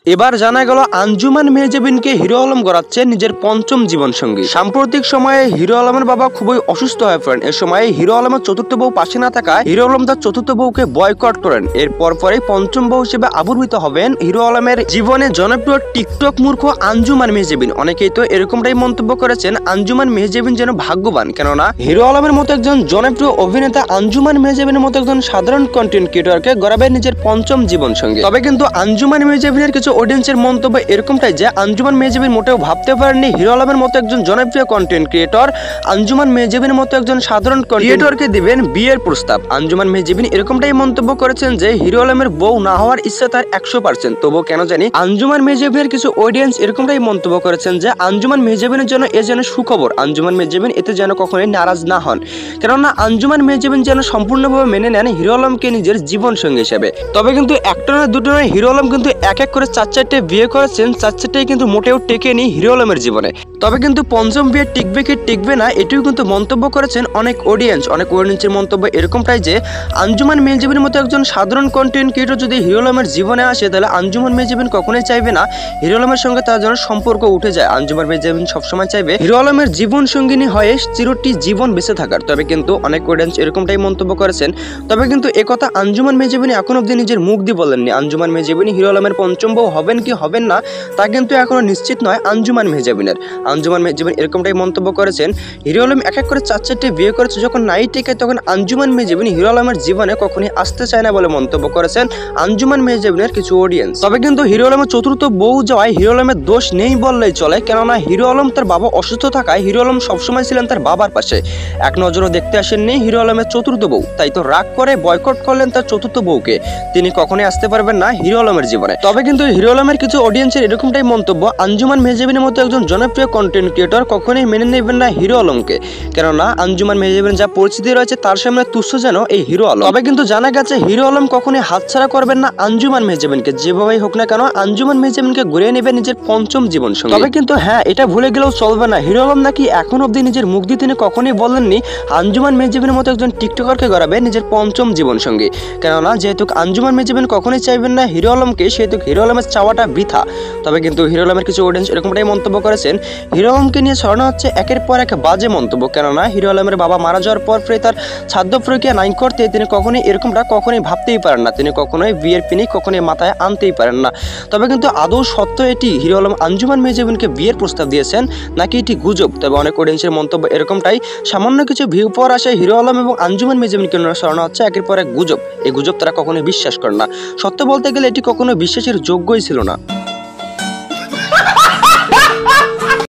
এবার জানা গেল আঞ্জুমান মেহজাবিনকে হিরো আলম গড়াচ্ছে নিজের পঞ্চম জীবন সঙ্গী। সাম্প্রতিক সময়ে হিরো আলমের বাবা খুবই অসুস্থ হয়ে পড়েন। এ সময় হিরো আলমের চতুর্থ বউ পাশে না থাকায় হিরো আলম তার চতুর্থ বউকে বয়কট করেন। এরপর পরে পঞ্চম বউ হিসেবে আবির্ভূত হবেন হিরো আলমের জীবনে জনপ্রিয় টিকটক মূর্খ আঞ্জুমান মেহজাবিন। অনেকেই তো এরকমটাই মন্তব্য করেছেন আঞ্জুমান মেহজাবিন যেন ভাগ্যবান, কেননা হিরো আলমের মতো একজন জনপ্রিয় অভিনেতা আঞ্জুমান মেহজাবিনের মতো একজন সাধারণ কন্টেন্ট ক্রিয়েটরকে গড়াবেন নিজের পঞ্চম জীবন সঙ্গী। তবে কিন্তু আঞ্জুমান মেহজাবিনের কিছু অডিয়েন্সের মন্তব্য এরকমটাই যে আঞ্জুমান মেহজাবিন মোটেও ভাবতে পারেননি হিরো আলমের মতো একজন জনপ্রিয় কন্টেন্ট ক্রিয়েটর আঞ্জুমান মেহজাবিনের মতো একজন সাধারণ ক্রিয়েটরকে দিবেন বিয়ের প্রস্তাব। আঞ্জুমান মেহজাবিন এরকমটাই মন্তব্য করেছেন যে হিরো আলমের বউ না হওয়ার ইচ্ছা তার 100%। তবুও কেন জানি আঞ্জুমান মেহজাবিনের কিছু অডিয়েন্স এরকমটাই মন্তব্য করেছেন যে আঞ্জুমান মেহজাবিনের জন্য এ যেন সুখবর, আঞ্জুমান মেহজাবিন এতে যেন কখনোই নারাজ না হন, কেননা আঞ্জুমান মেহজাবিন যেন সম্পূর্ণভাবে মেনে নেন হিরো আলমকে নিজের জীবন সঙ্গী হিসেবে। তবে কিন্তু একটা না দুটো নয়, হিরো আলম কিন্তু এক এক করে 4-4টে বিয়ে করেছেন, 4-4টাই কিন্তু মোটেও টেকেনি হিরো আলমের জীবনে। তবে কিন্তু পঞ্চম বিয়ে টিকবে কি টিকবে না এটিও কিন্তু মন্তব্য করেছেন অনেক অডিয়েন্সের মন্তব্য এরকমটাই যে আঞ্জুমান মেহজাবিনের মতো একজন সাধারণ কন্টেন্ট ক্রিয়েটর যদি হিরো আলমের জীবনে আসে তাহলে আঞ্জুমান মেহজাবিন কখনোই চাইবে না হিরো আলমের সঙ্গে তার যেন সম্পর্ক উঠে যায়। আঞ্জুমান মেহজাবিন সবসময় চাইবে হিরো আলমের জীবন সঙ্গিনী হয়ে চিরটি জীবন বেঁচে থাকার। তবে কিন্তু অনেক অডিয়েন্স এরকমটাই মন্তব্য করেছেন। তবে কিন্তু একথা আঞ্জুমান মেহজাবিন এখন অব্দি নিজের মুখ দিয়ে বলেননি। আঞ্জুমান মেহজাবিন হিরো আলমের পঞ্চম বউ হবেন কি হবেন না তা কিন্তু এখনো নিশ্চিত নয় আঞ্জুমান মেহজাবিনের। আঞ্জুমান মেহজাবিন এরকমটাই মন্তব্য করেছেন হিরো আলম এক এক করে 4-4টে বিয়ে করেছে, যখন নাই টেকে তখন আঞ্জুমান মেহজাবিন হিরো আলমের জীবনে কখনই আসতে চায় না বলে মন্তব্য করেছেন আঞ্জুমান মেহজাবিনের কিছু অডিয়েন্স। তবে কিন্তু হিরো আলমের চতুর্থ বউ যাওয়ায় হিরো আলমের দোষ নেই বললেই চলে, কেননা হিরো আলম তার বাবা অসুস্থ থাকায় হিরো আলম সবসময় ছিলেন তার বাবার পাশে, এক নজরও দেখতে আসেননি হিরো আলমের চতুর্থ বউ। তাই তো রাগ করে বয়কট করলেন তার চতুর্থ বউকে, তিনি কখনোই আসতে পারবেন না হিরো আলমের জীবনে। তবে কিন্তু হিরো আলমের কিছু অডিয়েন্সের এরকমটাই মন্তব্য আঞ্জুমান মেহজাবিনের মতো একজন জনপ্রিয় কন্টেন্ট ক্রিয়েটর কখনোই মেনে নেবেন না হিরো আলমকে, কেননা আঞ্জুমান মেহজাবিনের যা পরিস্থিতি রয়েছে তার সামনে তুচ্ছ যেন এই হিরো আলম। তবে কিন্তু জানা গেছে হিরো আলম কখনোই হাতছাড়া করবেন না আঞ্জুমান মেহজাবিনকে, যেভাবেই হোক না কেন আঞ্জুমান মেহজাবিনকে ঘুরিয়ে নেবে নিজের পঞ্চম জীবন সঙ্গী। তবে কিন্তু হ্যাঁ, এটা ভুলে গেলেও চলবে না, হিরো আলম নাকি এখন অব্দি নিজের মুখ দিয়ে তিনি কখনোই বলেননি আঞ্জুমান মেহজাবিনের মতো একজন টিকটকারকে গড়াবে নিজের পঞ্চম জীবন সঙ্গী, কেননা যেহেতু আঞ্জুমান মেহজাবিন কখনোই চাইবেন না হিরো আলমকে, সেহেতু হিরো আলমের চাওয়াটা বৃথা। তবে কিন্তু হিরো আলমের কিছু অডিয়েন্স এরকমটাই মন্তব্য করেছেন হিরো আলমকে নিয়ে ছড়ানো হচ্ছে একের পর এক বাজে মন্তব্য, কেননা হিরো আলমের বাবা মারা যাওয়ার পর তার ছাদ্য প্রক্রিয়া নাই করতে তিনি কখনোই এরকমটা কখনোই ভাবতেই পারেন না, তিনি কখনোই বিয়ের পিনিক কখনোই মাথায় আনতেই পারেন না। তবে কিন্তু আদৌ সত্য এটি হিরো আলম আঞ্জুমান মেহজাবিনকে বিয়ের প্রস্তাব দিয়েছেন নাকি এটি গুজব? তবে অনেক অডিয়েন্সের মন্তব্য এরকমটাই, সামান্য কিছু ভিউ পর আসে হিরো আলম এবং আঞ্জুমান মেহজাবিনকে ছড়ানো হচ্ছে একের পর এক গুজব। এই গুজব তারা কখনোই বিশ্বাস করে না, সত্য বলতে গেলে এটি কখনো বিশ্বাসের যোগ্যই ছিল না।